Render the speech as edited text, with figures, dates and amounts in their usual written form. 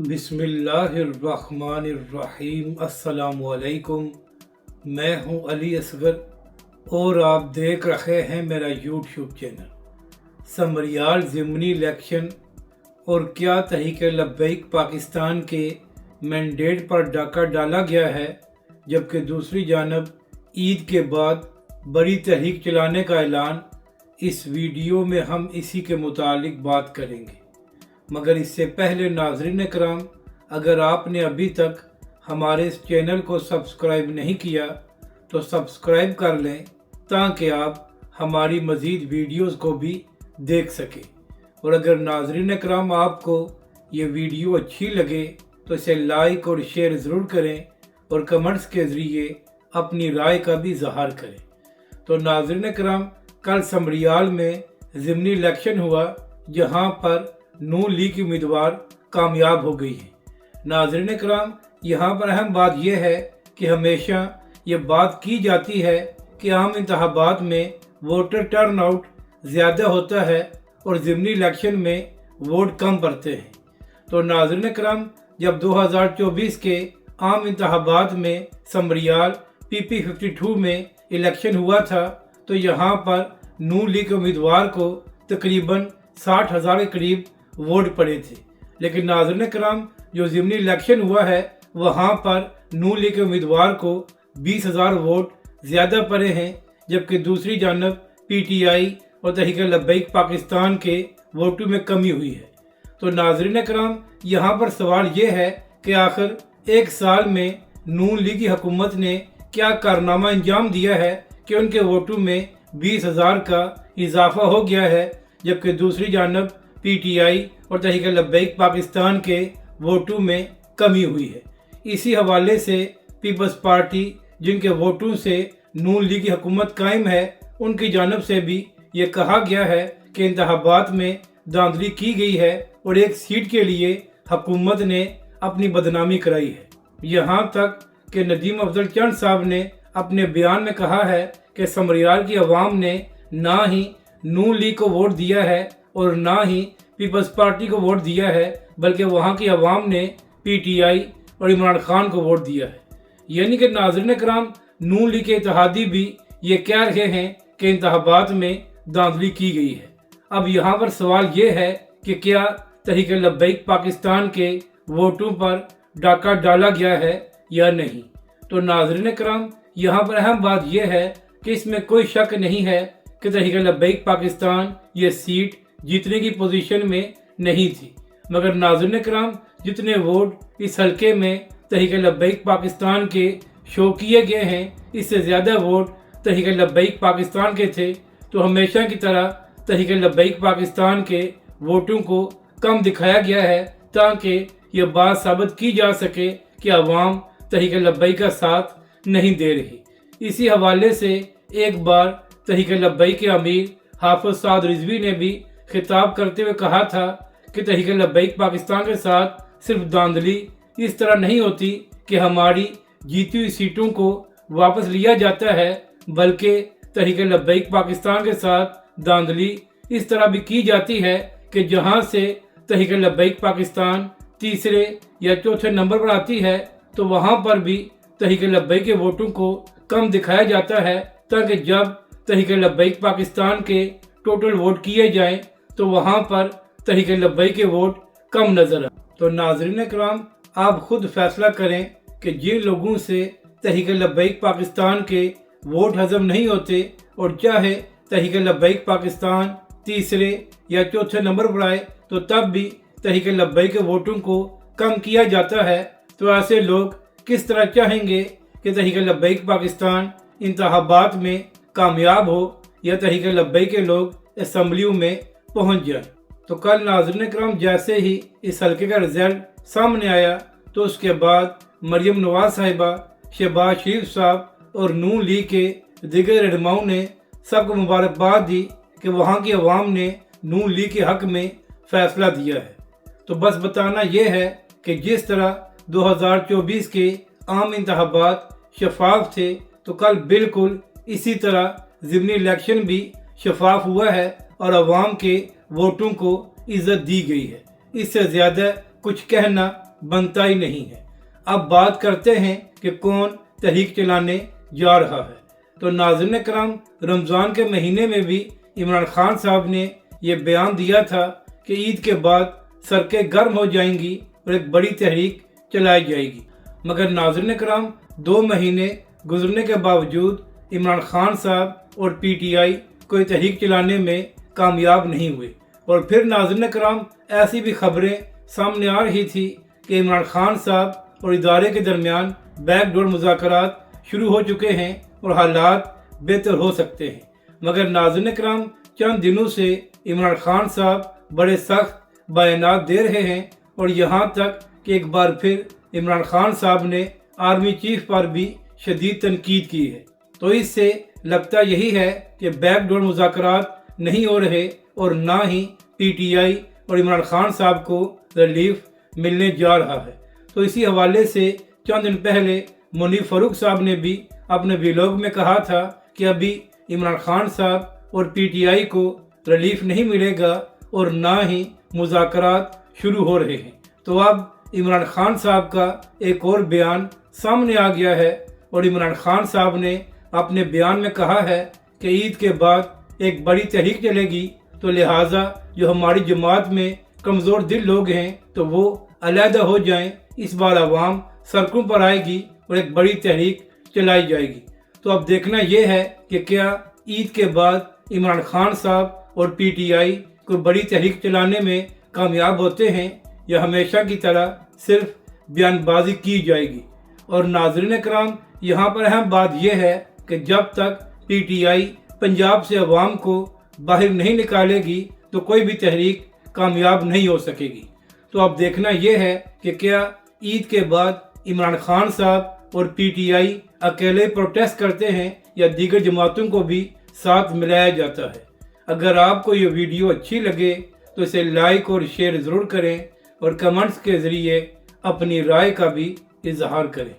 बिस्मिल्लाहिर्रहमानिर्रहीम। अस्सलाम वालेकुम। मैं हूं अली असगर और आप देख रहे हैं मेरा यूट्यूब चैनल। समरियाल ज़िमनी इलेक्शन और क्या तहरीक लब्बैक पाकिस्तान के मैंडेट पर डाका डाला गया है, जबकि दूसरी जानब ईद के बाद बड़ी तहरीक चलाने का ऐलान। इस वीडियो में हम इसी के मुतालिक बात करेंगे, मगर इससे पहले नाज़रीन कराम, अगर आपने अभी तक हमारे इस चैनल को सब्सक्राइब नहीं किया तो सब्सक्राइब कर लें ताकि आप हमारी मज़ीद वीडियोस को भी देख सकें। और अगर नाज़रीन कराम आपको ये वीडियो अच्छी लगे तो इसे लाइक और शेयर ज़रूर करें और कमेंट्स के ज़रिए अपनी राय का भी इज़हार करें। तो नाज़रीन कराम, कल समरियाल में ज़िमनी इलेक्शन हुआ, जहां पर नून लीग की उम्मीदवार कामयाब हो गई है। नाज़रीन कराम, यहाँ पर अहम बात यह है कि हमेशा ये बात की जाती है कि आम इंतखाबात में वोटर टर्न आउट ज़्यादा होता है और ज़िमनी इलेक्शन में वोट कम पड़ते हैं। तो नाज़रीन कराम, जब 2024 के आम इंतखाबात में समरियाल PP 52 में इलेक्शन हुआ था, तो यहाँ पर नून लीग के उम्मीदवार को तकरीबन 60,000 के करीब वोट पड़े थे। लेकिन नाज़रीन कराम, जो ज़िमनी इलेक्शन हुआ है वहाँ पर नून लीग के उम्मीदवार को 20,000 वोट ज़्यादा पड़े हैं, जबकि दूसरी जानब PTI और तहरीक लब्बैक पाकिस्तान के वोटों में कमी हुई है। तो नाज़रीन कराम, यहाँ पर सवाल ये है कि आखिर एक साल में नून लीग की हुकूमत ने क्या कारनामा अंजाम दिया है कि उनके वोटों में 20,000 का इजाफा हो गया है, जबकि दूसरी जानब PTI और तहरीक लब्बैक पाकिस्तान के वोटों में कमी हुई है। इसी हवाले से पीपल्स पार्टी, जिनके वोटों से नून लीग की हुकूमत कायम है, उनकी जानब से भी ये कहा गया है कि इंतखाबात में धांधली की गई है और एक सीट के लिए हुकूमत ने अपनी बदनामी कराई है। यहाँ तक कि नदीम अफजल चंद साहब ने अपने बयान में कहा है कि समरियाल की अवाम ने ना ही नून लीग को वोट दिया है और ना ही पीपल्स पार्टी को वोट दिया है, बल्कि वहाँ की अवाम ने PTI और इमरान खान को वोट दिया है। यानी कि नाज़रीन कराम, नून लीग के इत्तेहादी भी ये कह रहे हैं कि इंतखाबात में धांधली की गई है। अब यहाँ पर सवाल ये है कि क्या तहरीक लब्बैक पाकिस्तान के वोटों पर डाका डाला गया है या नहीं। तो नाज़रीन कराम, यहाँ पर अहम बात यह है कि इसमें कोई शक नहीं है कि तहरीक लब्बैक पाकिस्तान ये सीट जीतने की पोजीशन में नहीं थी, मगर नाज़रीन कराम, जितने वोट इस हलके में तहरीक लब्बैक पाकिस्तान के शो किए गए हैं, इससे ज़्यादा वोट तहरीक लब्बैक पाकिस्तान के थे। तो हमेशा की तरह तहरीक लब्बैक पाकिस्तान के वोटों को कम दिखाया गया है, ताकि ये बात साबित की जा सके कि अवाम तहरीक लब्बैक का साथ नहीं दे रही। इसी हवाले से एक बार तहरीक लब्बैक के अमीर हाफिज साद रिजवी ने भी खिताब करते हुए कहा था कि तहरीक लब्बैक पाकिस्तान के साथ सिर्फ धांधली इस तरह नहीं होती कि हमारी जीती हुई सीटों को वापस लिया जाता है, बल्कि तहरीक लब्बैक पाकिस्तान के साथ धांधली इस तरह भी की जाती है कि जहां से तहरीक लब्बैक पाकिस्तान तीसरे या चौथे नंबर पर आती है, तो वहां पर भी तहरीक लब्बैक के वोटों को कम दिखाया जाता है, ताकि जब तहरीक लब्बैक पाकिस्तान के टोटल वोट किए जाएं तो वहां पर तहरीक लब्बैक के वोट कम नजर आए। तो नाज़रीन कराम, आप खुद फैसला करें कि जिन लोगों से तहरीक लब्बैक पाकिस्तान के वोट हजम नहीं होते और चाहे तहरीक लब्बैक पाकिस्तान तीसरे या चौथे नंबर पर आए तो तब भी तहरीक लब्बैक के वोटों को कम किया जाता है, तो ऐसे लोग किस तरह चाहेंगे कि तहरीक लब्बैक पाकिस्तान इंतखाबात में कामयाब हो या तहरीक लब्बैक के लोग असम्बलियों में पहुंच जाए। तो कल नाज़रीन कराम, जैसे ही इस हल्के का रिजल्ट सामने आया, तो उसके बाद मरियम नवाज साहिबा, शहबाज शरीफ साहब और नून लीग के दिगर रहनुमाओं ने सबको मुबारकबाद दी कि वहाँ की अवाम ने नून लीग के हक में फैसला दिया है। तो बस बताना यह है कि जिस तरह 2024 के आम इंतखाबात शफाफ थे, तो कल बिल्कुल इसी तरह ज़िमनी इलेक्शन भी शफाफ हुआ है और अवाम के वोटों को इज्जत दी गई है। इससे ज़्यादा कुछ कहना बनता ही नहीं है। अब बात करते हैं कि कौन तहरीक चलाने जा रहा है। तो नाज़रीन कराम, रमज़ान के महीने में भी इमरान खान साहब ने ये बयान दिया था कि ईद के बाद सड़कें गर्म हो जाएंगी और एक बड़ी तहरीक चलाई जाएगी। मगर नाज़रीन कराम, 2 महीने गुजरने के बावजूद इमरान खान साहब और PTI कोई तहरीक चलाने में कामयाब नहीं हुए। और फिर नाज़रीन कराम, ऐसी भी खबरें सामने आ रही थी कि इमरान खान साहब और इदारे के दरमियान बैकडोर मुज़ाकरात शुरू हो चुके हैं और हालात बेहतर हो सकते हैं। मगर नाज़रीन कराम, चंद दिनों से इमरान खान साहब बड़े सख्त बयानात दे रहे हैं और यहाँ तक कि एक बार फिर इमरान खान साहब ने आर्मी चीफ पर भी शदीद तनकीद की है। तो इससे लगता यही है कि बैकडोर मुज़ाकरात नहीं हो रहे और ना ही PTI और इमरान खान साहब को रिलीफ मिलने जा रहा है। तो इसी हवाले से चंद दिन पहले मुनीर फ़ारूक साहब ने भी अपने व्लॉग में कहा था कि अभी इमरान खान साहब और PTI को रिलीफ नहीं मिलेगा और ना ही मुज़ाकरात शुरू हो रहे हैं। तो अब इमरान खान साहब का एक और बयान सामने आ गया है और इमरान खान साहब ने अपने बयान में कहा है कि ईद के बाद एक बड़ी तहरीक चलेगी, तो लिहाजा जो हमारी जमात में कमज़ोर दिल लोग हैं तो वो अलहदा हो जाएं। इस बार आवाम सड़कों पर आएगी और एक बड़ी तहरीक चलाई जाएगी। तो अब देखना यह है कि क्या ईद के बाद इमरान खान साहब और PTI कोई बड़ी तहरीक चलाने में कामयाब होते हैं या हमेशा की तरह सिर्फ बयानबाजी की जाएगी। और नाज़रीन कराम, यहाँ पर अहम बात यह है कि जब तक PTI पंजाब से अवाम को बाहर नहीं निकालेगी तो कोई भी तहरीक कामयाब नहीं हो सकेगी। तो अब देखना यह है कि क्या ईद के बाद इमरान खान साहब और PTI अकेले प्रोटेस्ट करते हैं या दीगर जमातों को भी साथ मिलाया जाता है। अगर आपको ये वीडियो अच्छी लगे तो इसे लाइक और शेयर ज़रूर करें और कमेंट्स के ज़रिए अपनी राय का भी इजहार करें।